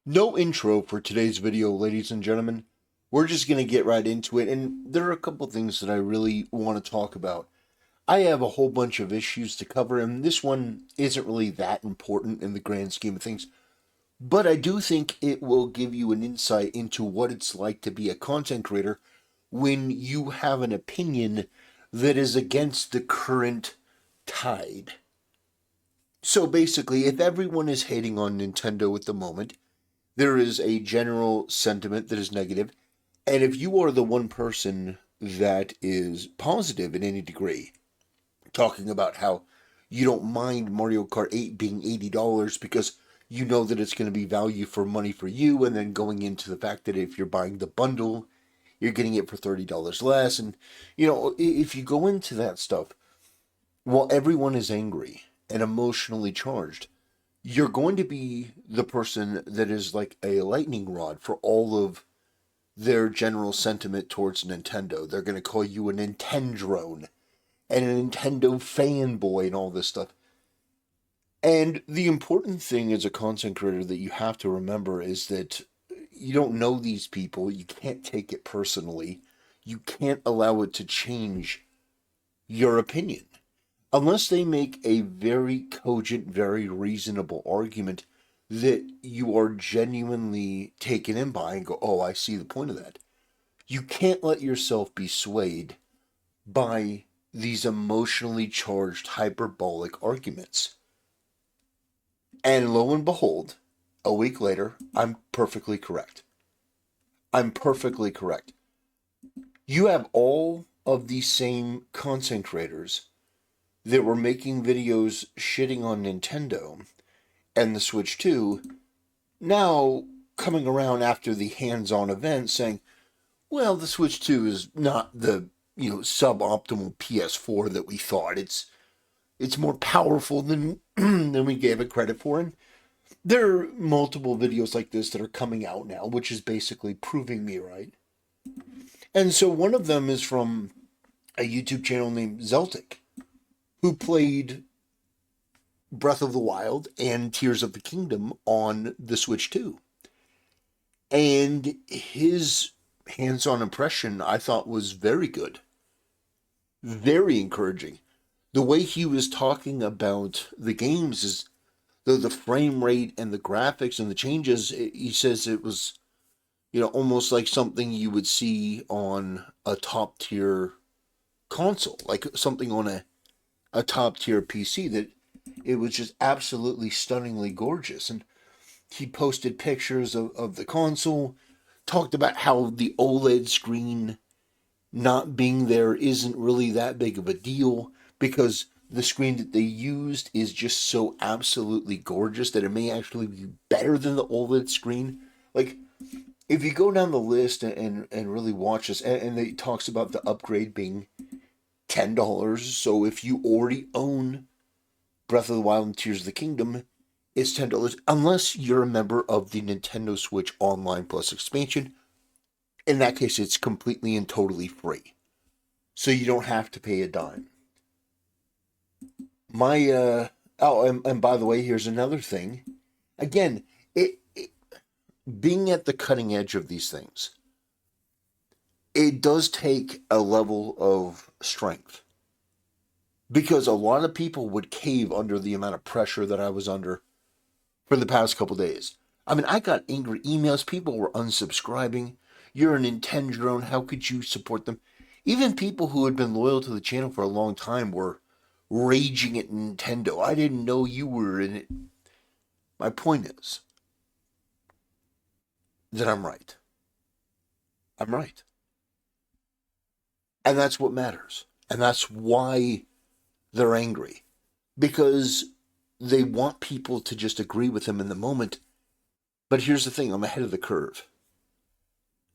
No intro for today's video, ladies and gentlemen. We're just going to get right into it, and there are a couple things that I really want to talk about. I have a whole bunch of issues to cover, and this one isn't really that important in the grand scheme of things, but I do think it will give you an insight into what it's like to be a content creator when you have an opinion that is against the current tide. So basically, if everyone is hating on Nintendo at the moment, there is a general sentiment that is negative. And if you are the one person that is positive in any degree, talking about how you don't mind Mario Kart 8 being $80 because you know that it's going to be value for money for you, and then going into the fact that if you're buying the bundle, you're getting it for $30 less. And, if you go into that stuff, while everyone is angry and emotionally charged, you're going to be the person that is like a lightning rod for all of their general sentiment towards Nintendo. They're going to call you a Nintendrone and a Nintendo fanboy and all this stuff. And the important thing as a content creator that you have to remember is that you don't know these people. You can't take it personally. You can't allow it to change your opinion. Unless they make a very cogent, very reasonable argument that you are genuinely taken in by and go, oh, I see the point of that. You can't let yourself be swayed by these emotionally charged, hyperbolic arguments. And lo and behold, a week later, I'm perfectly correct. I'm perfectly correct. You have all of these same content creators that were making videos shitting on Nintendo and the Switch 2 now coming around after the hands-on event saying, well, the Switch 2 is not the, suboptimal PS4 that we thought. It's more powerful than than we gave it credit for. And there are multiple videos like this that are coming out now, which is basically proving me right. And so one of them is from a YouTube channel named Zelda, who played Breath of the Wild and Tears of the Kingdom on the Switch 2. And his hands on impression I thought was very good, very encouraging. The way he was talking about the games is the frame rate and the graphics and the changes. He says it was, almost like something you would see on a top tier console, like something on a top tier PC, that it was just absolutely stunningly gorgeous. And he posted pictures of the console, talked about how the OLED screen not being there isn't really that big of a deal because the screen that they used is just so absolutely gorgeous that it may actually be better than the OLED screen. Like, if you go down the list and really watch this, and it talks about the upgrade being $10. So if you already own Breath of the Wild and Tears of the Kingdom, it's $10 unless you're a member of the Nintendo Switch Online Plus expansion. In that case, it's completely and totally free. So you don't have to pay a dime. And by the way, here's another thing. Again, it being at the cutting edge of these things, it does take a level of strength because a lot of people would cave under the amount of pressure that I was under for the past couple days. I mean, I got angry emails. People were unsubscribing. You're a Nintendo drone. How could you support them? Even people who had been loyal to the channel for a long time were raging at Nintendo. I didn't know you were in it. My point is that I'm right. I'm right. And that's what matters. And that's why they're angry. Because they want people to just agree with them in the moment. But here's the thing, I'm ahead of the curve.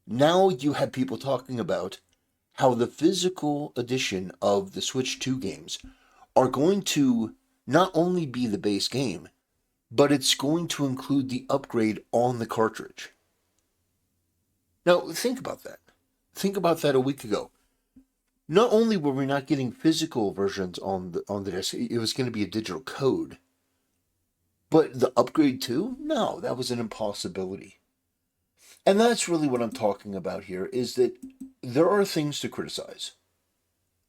Now you have people talking about how the physical edition of the Switch 2 games are going to not only be the base game, but it's going to include the upgrade on the cartridge. Now, think about that. Think about that a week ago. Not only were we not getting physical versions on the disc, it was going to be a digital code. But the upgrade too? No, that was an impossibility. And that's really what I'm talking about here is that there are things to criticize.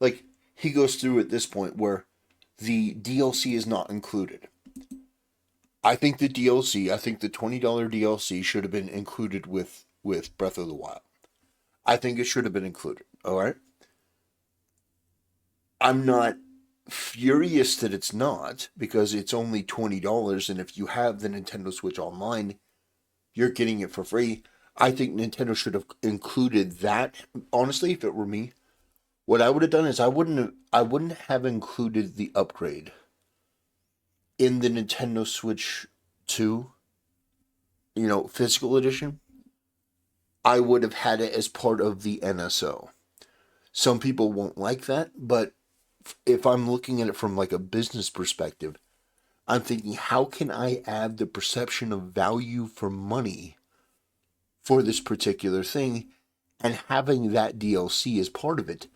Like, he goes through at this point where the DLC is not included. I think I think the $20 DLC should have been included with Breath of the Wild. I think it should have been included. All right. I'm not furious that it's not because it's only $20, and if you have the Nintendo Switch Online, you're getting it for free. I think Nintendo should have included that. Honestly, if it were me, what I would have done is I wouldn't have included the upgrade in the Nintendo Switch 2, physical edition. I would have had it as part of the NSO. Some people won't like that, but if I'm looking at it from like a business perspective, I'm thinking, how can I add the perception of value for money for this particular thing? And having that DLC as part of it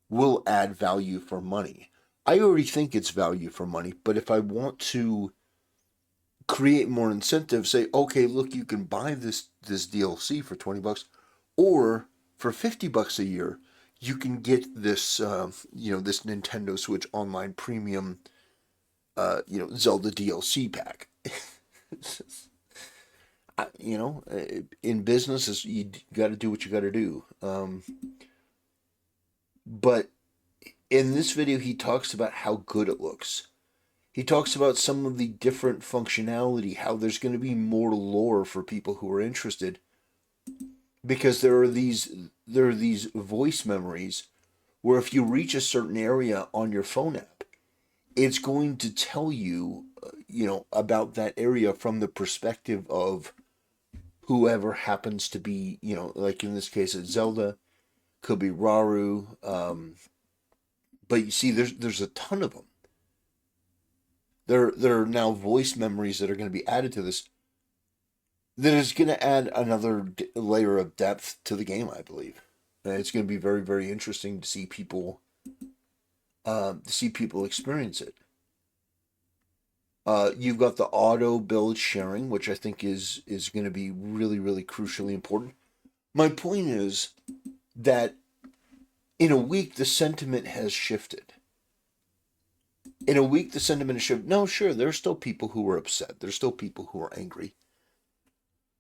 will add value for money. I already think it's value for money, but if I want to create more incentive, say, okay, look, you can buy this DLC for $20, or for $50 a year, you can get this this Nintendo Switch Online Premium Zelda DLC pack. In business, you got to do what you got to do. But in this video, he talks about how good it looks. He talks about some of the different functionality, how there's going to be more lore for people who are interested, because there are these voice memories where if you reach a certain area on your phone app, it's going to tell you, about that area from the perspective of whoever happens to be, like in this case, it's Zelda, could be Raru, but you see, there's a ton of them. There are now voice memories that are going to be added to this. That is going to add another layer of depth to the game, I believe. And it's going to be very, very interesting to see people experience it. You've got the auto build sharing, which I think is going to be really, really crucially important. My point is that in a week the sentiment has shifted. In a week the sentiment has shifted. No, sure, there's still people who are upset. There's still people who are angry.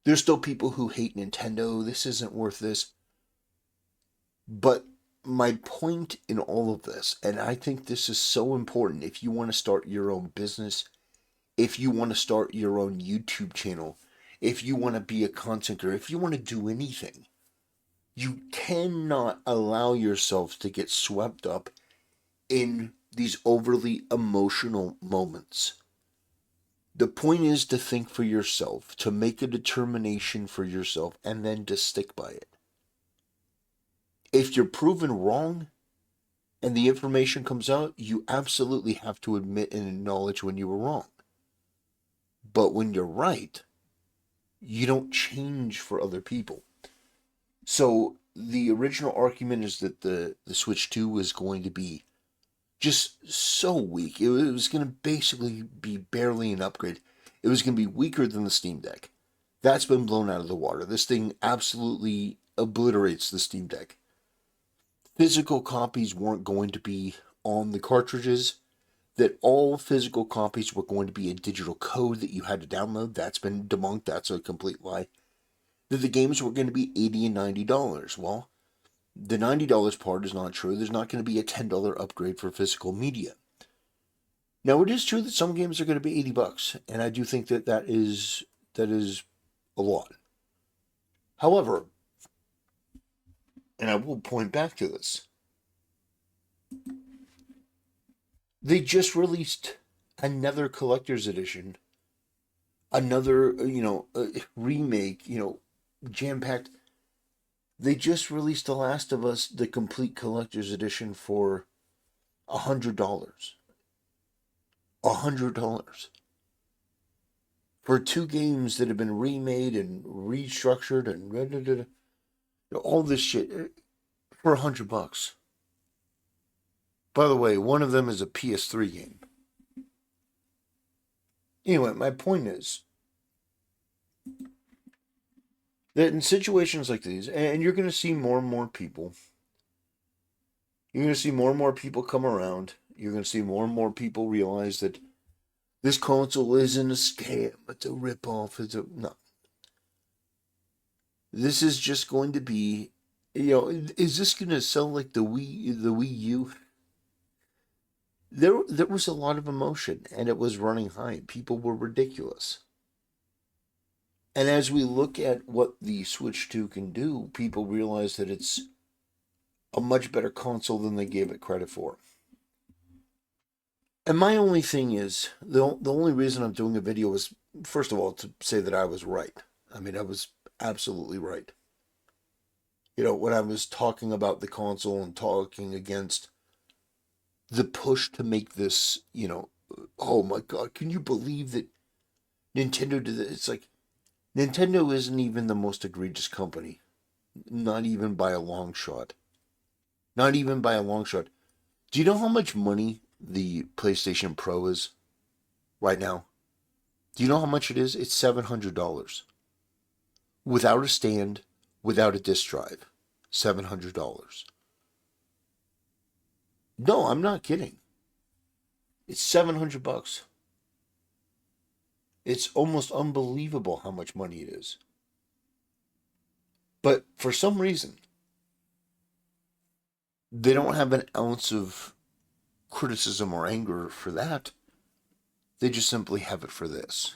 There's still people who hate Nintendo. This isn't worth this. But my point in all of this, and I think this is so important if you want to start your own business, if you want to start your own YouTube channel, if you want to be a content creator, if you want to do anything, you cannot allow yourself to get swept up in these overly emotional moments. The point is to think for yourself, to make a determination for yourself, and then to stick by it. If you're proven wrong and the information comes out, you absolutely have to admit and acknowledge when you were wrong. But when you're right, you don't change for other people. So the original argument is that the Switch 2 was going to be just so weak. It was going to basically be barely an upgrade. It was going to be weaker than the Steam Deck. That's been blown out of the water. This thing absolutely obliterates the Steam Deck. Physical copies weren't going to be on the cartridges. That all physical copies were going to be a digital code that you had to download. That's been debunked. That's a complete lie. That the games were going to be $80 and $90. Well, the $90 part is not true. There's not going to be a $10 upgrade for physical media. Now, it is true that some games are going to be $80, and I do think that is a lot. However, and I will point back to this, they just released another collector's edition, another remake, jam-packed. They just released The Last of Us, the complete collector's edition, for $100. $100 for two games that have been remade and restructured and all this shit for $100. By the way, one of them is a PS3 game. Anyway, my point is that in situations like these, and you're going to see more and more people, you're going to see more and more people come around. You're going to see more and more people realize that this console isn't a scam. It's a ripoff. No. This is just going to be, is this going to sell like the Wii U? There was a lot of emotion, and it was running high. People were ridiculous. And as we look at what the Switch 2 can do, people realize that it's a much better console than they gave it credit for. And my only thing is, the only reason I'm doing a video is, first of all, to say that I was right. I mean, I was absolutely right. When I was talking about the console and talking against the push to make this, oh my God, can you believe that Nintendo did this? It's like, Nintendo isn't even the most egregious company. Not even by a long shot. Not even by a long shot. Do you know how much money the PlayStation Pro is right now? Do you know how much it is? It's $700. Without a stand, without a disk drive. $700. No, I'm not kidding. It's $700. It's almost unbelievable how much money it is. But for some reason, they don't have an ounce of criticism or anger for that. They just simply have it for this.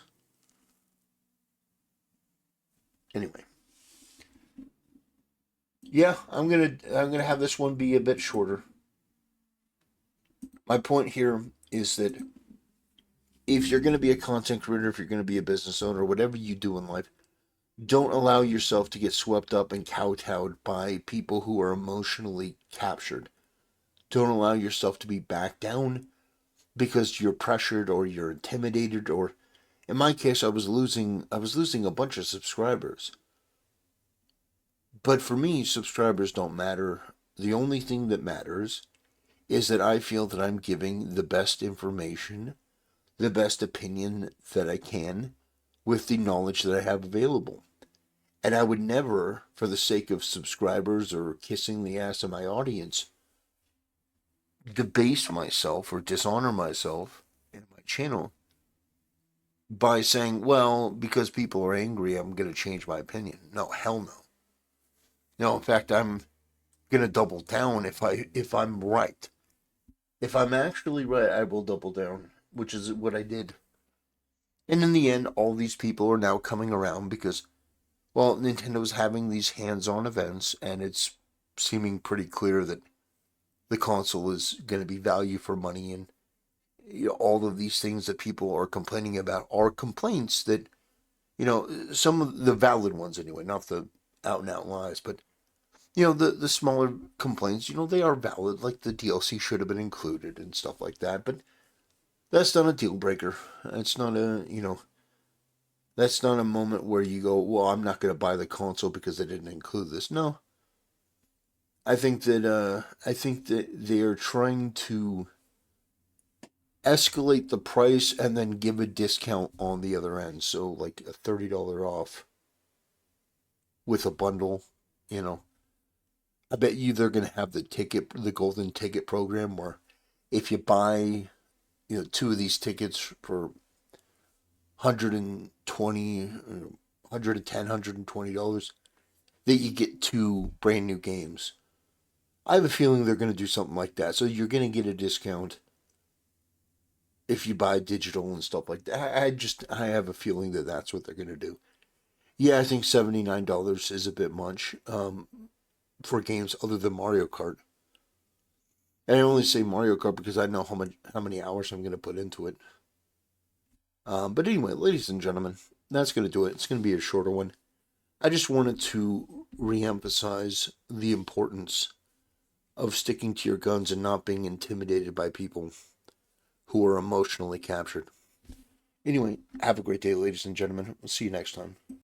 Anyway. Yeah, I'm gonna have this one be a bit shorter. My point here is that if you're going to be a content creator, if you're going to be a business owner, whatever you do in life, don't allow yourself to get swept up and kowtowed by people who are emotionally captured. Don't allow yourself to be backed down because you're pressured or you're intimidated, or in my case I was losing a bunch of subscribers. But for me, subscribers don't matter. The only thing that matters is that I feel that I'm giving the best information, the best opinion that I can with the knowledge that I have available. And I would never, for the sake of subscribers or kissing the ass of my audience, debase myself or dishonor myself in my channel by saying, well, because people are angry, I'm going to change my opinion. No, hell no. No, in fact, I'm going to double down if I'm right. If I'm actually right, I will double down, which is what I did. And in the end, all these people are now coming around because, well, Nintendo's having these hands-on events, and it's seeming pretty clear that the console is going to be value for money, and all of these things that people are complaining about are complaints that, some of the valid ones anyway, not the out-and-out lies, but, the smaller complaints, they are valid, like the DLC should have been included and stuff like that, but that's not a deal breaker. That's not that's not a moment where you go, well, I'm not going to buy the console because they didn't include this. No. I think that they are trying to escalate the price and then give a discount on the other end. So like a $30 off with a bundle, I bet you they're going to have the golden ticket program where if you buy, two of these tickets for 120, $120, that you get two brand new games. I have a feeling they're going to do something like that. So you're going to get a discount if you buy digital and stuff like that. I have a feeling that that's what they're going to do. Yeah, I think $79 is a bit much for games other than Mario Kart. And I only say Mario Kart because I know how many hours I'm going to put into it. But anyway, ladies and gentlemen, that's going to do it. It's going to be a shorter one. I just wanted to reemphasize the importance of sticking to your guns and not being intimidated by people who are emotionally captured. Anyway, have a great day, ladies and gentlemen. We'll see you next time.